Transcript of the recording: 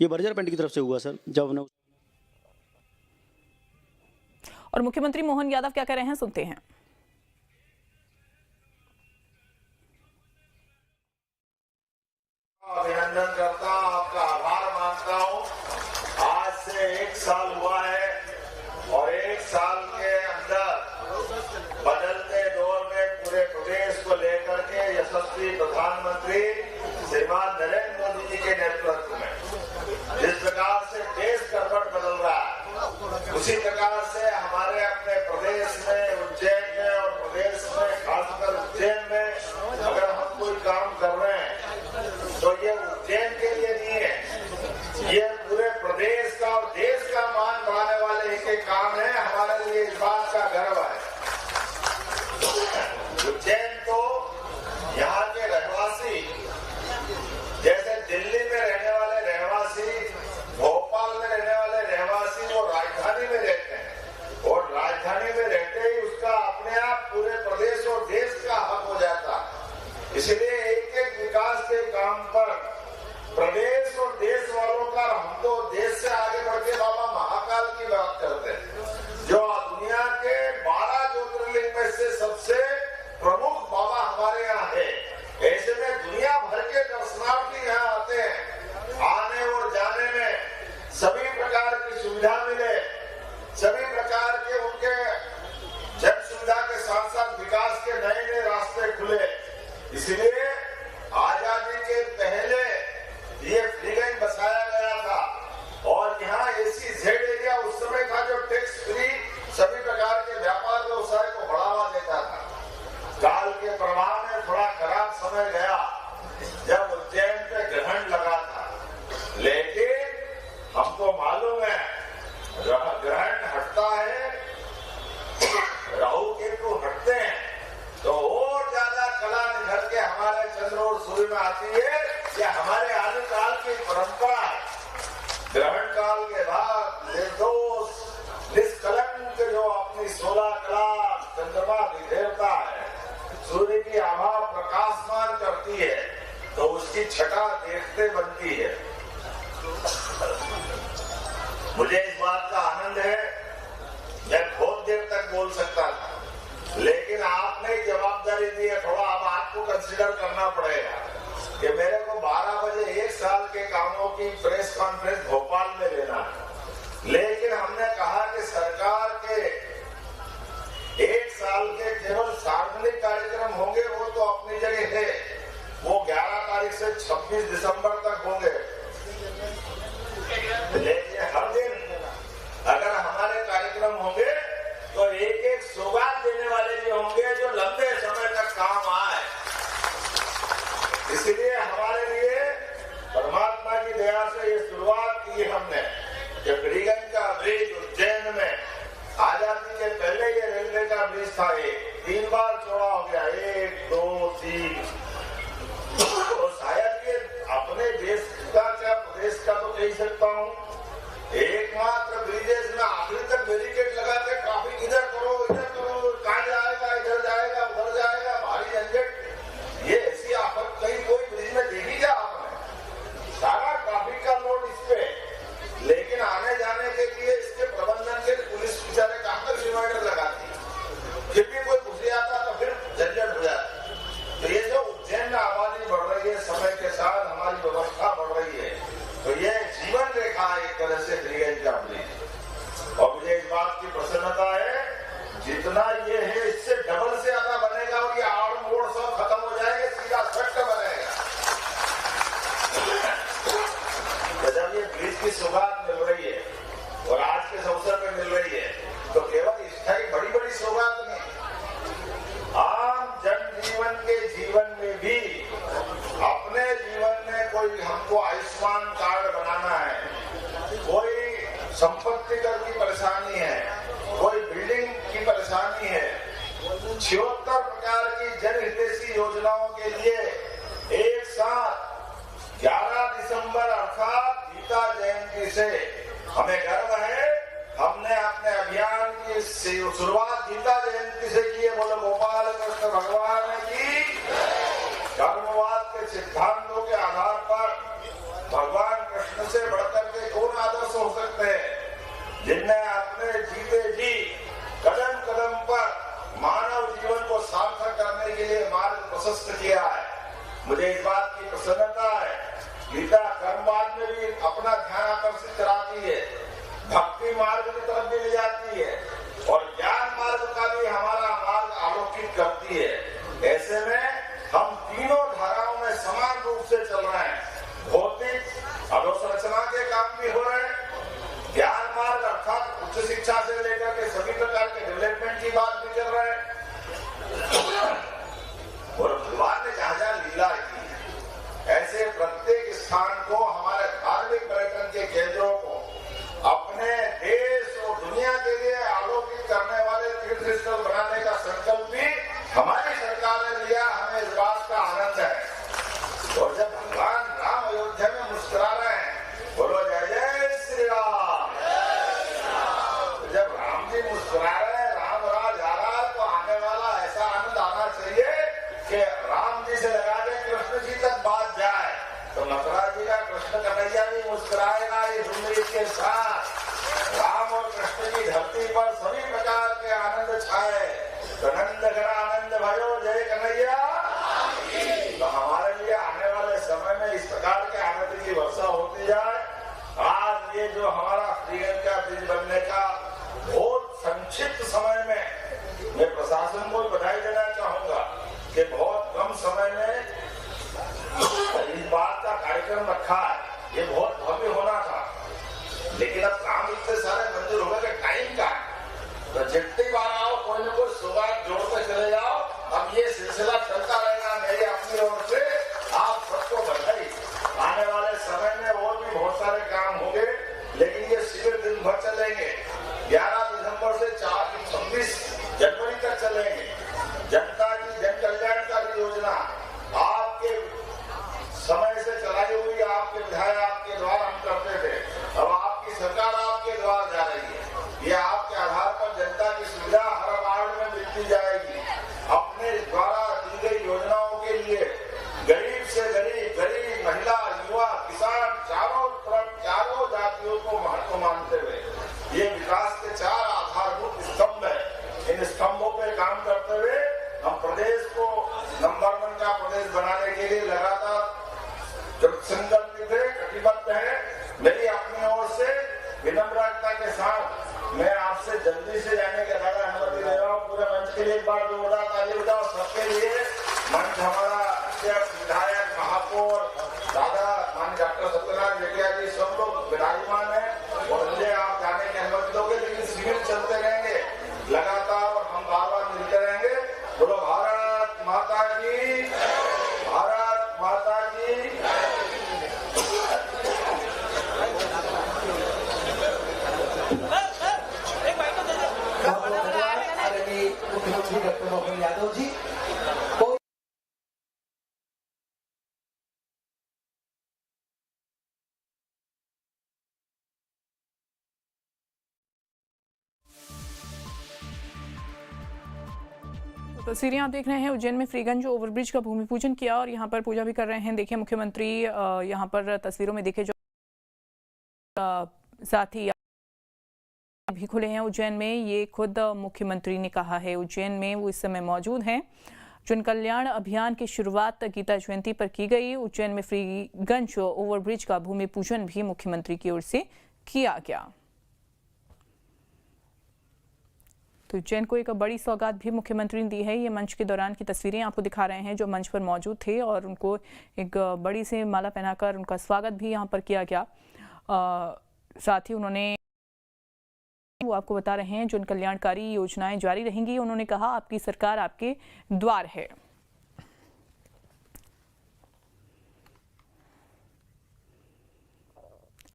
ये Berger paint की तरफ से हुआ सर। जब उन्हें और मुख्यमंत्री मोहन यादव क्या कह रहे हैं, सुनते हैं। अभिनंदन करता हूं, आपका आभार मानता हूं। आज से 1 साल हुआ है और 1 साल के अंदर बदलते दौर में पूरे प्रदेश को लेकर के यशस्वी प्रधानमंत्री श्रीमान नरेंद्र मोदी जी के नेतृत्व में जिस प्रकार से देश करवट बदल रहा है, उसी प्रकार से हमारे अपने प्रदेश में, उज्जैन में और प्रदेश में खासकर उज्जैन में अगर हम कोई काम कर रहे हैं तो ये उज्जैन के लिए नहीं है, ये पूरे प्रदेश का और देश का मान बढ़ाने वाले एक काम है। हमारे लिए इस बात का गर्व है। उज्जैन को यहाँ के रहवासी, जैसे दिल्ली में रहने वाले रहवासी, भोपाल में रहने वाले रहवासी वो राजधानी में रहते हैं और राजधानी में रहते ही उसका अपने आप पूरे प्रदेश और देश का हक हो जाता है। इसलिए एक एक विकास के काम पर प्रदेश और देश वालों का, हम तो देश से आगे बढ़ के बाबा महाकाल की बात करते हैं, जो दुनिया के 12 ज्योतिर्लिंग में से सबसे प्रमुख बाबा हमारे यहाँ है। ऐसे में दुनिया भर के दर्शनार्थी यहाँ आते हैं। आने और जाने में सभी प्रकार की सुविधा मिले, सभी प्रकार के उनके जन सुविधा के साथ साथ विकास के नए नए रास्ते खुले। इसलिए आजादी के पहले ये फ्रीगंज बसाया गया था और यहाँ एसी जेड एरिया उस समय था जो टैक्स फ्री सभी प्रकार के व्यापार व्यवसाय को बढ़ावा देता था। काल के प्रभाव में थोड़ा खराब समय गया जब उज्जैन पे ग्रहण लगा था, लेकिन हमको मालूम है ग्रहण हटता है, राहु केतु हटते हैं तो और ज्यादा कला निखर के हमारे चंद्र और सूर्य में आती है। यह हमारे आदि काल की परंपरा है। ग्रहण काल के बाद निर्दोष निष्कलंक जो अपनी 16 कला चंद्रमा विधेयता है, सूर्य की आभा प्रकाशमान करती है तो उसकी छटा देखते बनती है। मुझे इस बात का आनंद है, मैं बहुत देर तक बोल सकता था लेकिन आपने जवाबदारी दी है, थोड़ा अब आपको कंसीडर करना पड़ेगा कि मेरे को 12 बजे 1 साल के कामों की प्रेस कॉन्फ्रेंस भोपाल में लेना है। लेकिन हमने कहा कि सरकार के 1 साल के केवल सार्वजनिक कार्यक्रम होंगे, वो तो अपनी जगह है, वो 11 तारीख से 26 दिसंबर तक होंगे। लेकिन हर दिन अगर हमारे कार्यक्रम होंगे तो एक एक सौगात देने वाले भी होंगे जो लंबे समय तक काम आए। इसलिए हमारे लिए परमात्मा की दया से ये शुरुआत की हमने कि फ्रीगंज का ब्रिज उज्जैन में आजादी के पहले ये रेलवे का ब्रिज था, 3 बार चौड़ा हो गया, 1 2 3। तो शायद ये अपने देश का क्या प्रदेश का तो कह सकता हूँ एकमात्र ब्रिजेस में आखिरी तक बैरिकेड लगा के ट्रैफिक इधर करो कहाँ जाएगा, इधर जाएगा, उधर जाएगा, भारी झंझट। ये ऐसी आफत कहीं कोई ब्रिज में देखी क्या आपने? सारा ट्रैफिक का लोड इस पे, लेकिन आने जाने के लिए इसके प्रबंधन के पुलिस बेचारे कहाँ तक डिवाइडर लगाती, फिर भी कोई घुस आता तो फिर झंझट हो जाती। तो ये जो उज्जैन में आबादी बढ़ रही है, समय के साथ हमारी व्यवस्था बढ़ रही है, तो ये जीवन रेखा एक तरह से फ्रीगंज का ब्रिज। और मुझे इस बात की प्रसन्नता है जितना ये है इससे डबल से ज्यादा बनेगा और ये आड़ मोड़ सब खत्म हो जाएंगे, सीधा सख्त बनेगा। तो जब ये ब्रिज की सौगात मिल रही है और आज के अवसर पे मिल रही है तो केवल स्थायी बड़ी बड़ी सौगात नहीं, आम जन जीवन के जीवन में भी अपने जीवन में कोई हमको आयुष्मान कार्ड बनाना है, कोई संपत्ति कर की परेशानी है, कोई बिल्डिंग की परेशानी है, 76 प्रकार की जनहितैषी योजनाओं के लिए एक साथ 11 दिसंबर अर्थात गीता जयंती से हमें गर्व है। हमने अपने अभियान की शुरुआत गीता जयंती से की है। बोलो गोपाल कृष्ण भगवान की। कर्मवाद के सिद्धांतों के आधार पर भगवान कृष्ण आशीर्वाद में भी अपना ध्यान आकर्षित कराती है, भक्ति मार्ग की तरफ भी ले जाती है और ज्ञान मार्ग का भी हमारा मार्ग आलोकित करती है। ऐसे में हम तीनों धाराओं में समान रूप से चल रहे हैं। भौतिक अधोसंरचना के काम भी हो रहे हैं, ज्ञान मार्ग अर्थात उच्च शिक्षा से लेकर के सभी प्रकार के डेवलपमेंट की बात भी कर रहे हैं। और भगवान ने जहां जहां लीला की है, ऐसे प्रत्येक स्थान को, हमारे धार्मिक पर्यटन के केंद्रों को अपने देश और दुनिया के लिए आलोकित करने वाले तीर्थ स्थल बनाने का संकल्प भी हमारी सरकार ने लिया। हमें इस बात का आनंद है। और जब भगवान राम अयोध्या में मुस्कुरा रहे हैं, बोलो जय जय श्री राम। जब राम जी मुस्कुरा रहे हैं, राम राज आ रहा है, तो आने वाला ऐसा आनंद आना चाहिए कि राम जी से लगा के कृष्ण जी तक बात जाए। तो मथुरा जी का कृष्ण कन्हैया भी मुस्कुराएगा ये झुमरी के साथ। राम और कृष्ण की धरती पर सभी प्रकार के आनंद छाए। तो नंद घरा आनंद भयो जय कन्हैया। तो हमारे लिए आने वाले समय में इस प्रकार के आनंद की वर्षा होती जाए। आज ये जो हमारा फ्रीगंज का ब्रिज बनने का बहुत संक्षिप्त समय में, मैं प्रशासन को बधाई देना चाहूंगा कि बहुत कम समय में इस बात का कार्यक्रम रखा है। ये बहुत भव्य होना था, लेकिन अब काम इतने सारे मंजूर हो गए, टाइम का तो जितनी बार आओ कोई न कोई सुबह जोड़ते चले जाओ। अब ये सिलसिला चलता रहेगा। मेरी अपनी ओर से आप सबको बधाई। आने वाले समय में और भी बहुत सारे काम होंगे, लेकिन ये शिविर दिन भर चलेंगे। 11 दिसंबर से 26 जनवरी तक चलेंगे। जनता की जन कल्याणकारी योजना आपके समय से चलाई हुई, आपके विधायक आपके द्वार हम करते थे। अब आपकी सरकार आपके द्वार जा रही है। ये आपके आधार पर जनता की सुविधा हर वार्ड में मिलती जाएगी। अपने द्वारा दी गई योजनाओं के लिए गरीब से गरीब, गरीब महिला, युवा, किसान, चारों तरफ चारों जातियों को महत्व मानते हुए ये विकास के 4 आधारभूत स्तंभ है। इन स्तंभों पे काम करते हुए हम प्रदेश को नंबर 1 का प्रदेश बनाने के लिए लगातार संकल्पित है, कटिबद्ध है। मेरी अपनी ओर से विनम्रता के साथ मैं आपसे जल्दी से जाने के दादा अनुमति ले रहा हूँ। पूरे मंच के लिए एक बार जोरदार ताली बजाओ सबके लिए। मंच हमारा अध्यक्ष, विधायक, महापौर, दादा माननीय डॉक्टर सत्यनारायण जेठिया जी सब लोग विराजमान है। और मुझे आप जाने की अनुमति दोगे, लेकिन शिविर चलते रहेंगे लगातार और हम बार बार मिलते रहेंगे। बोलो भारत माता की, भारत माता की। मुख्यमंत्री डॉक्टर मोहन यादव जी तस्वीरें आप देख रहे हैं। उज्जैन में फ्रीगंज ओवरब्रिज का भूमि पूजन किया और यहाँ पर पूजा भी कर रहे हैं। देखिए मुख्यमंत्री यहाँ पर तस्वीरों में देखे जो साथ ही भी खुले हैं उज्जैन में। ये खुद मुख्यमंत्री ने कहा है। उज्जैन में वो इस समय मौजूद हैं। जन कल्याण अभियान की शुरुआत गीता जयंती पर की गई। उज्जैन में फ्रीगंज ओवरब्रिज का भूमि पूजन भी मुख्यमंत्री की ओर से किया गया। तो उज्जैन को एक बड़ी सौगात भी मुख्यमंत्री ने दी है। ये मंच के दौरान की तस्वीरें आपको दिखा रहे हैं जो मंच पर मौजूद थे और उनको एक बड़ी सी माला पहनाकर उनका स्वागत भी यहाँ पर किया गया। साथ ही उन्होंने वो आपको बता रहे हैं जन कल्याणकारी योजनाएं जारी रहेंगी। उन्होंने कहा आपकी सरकार आपके द्वार है।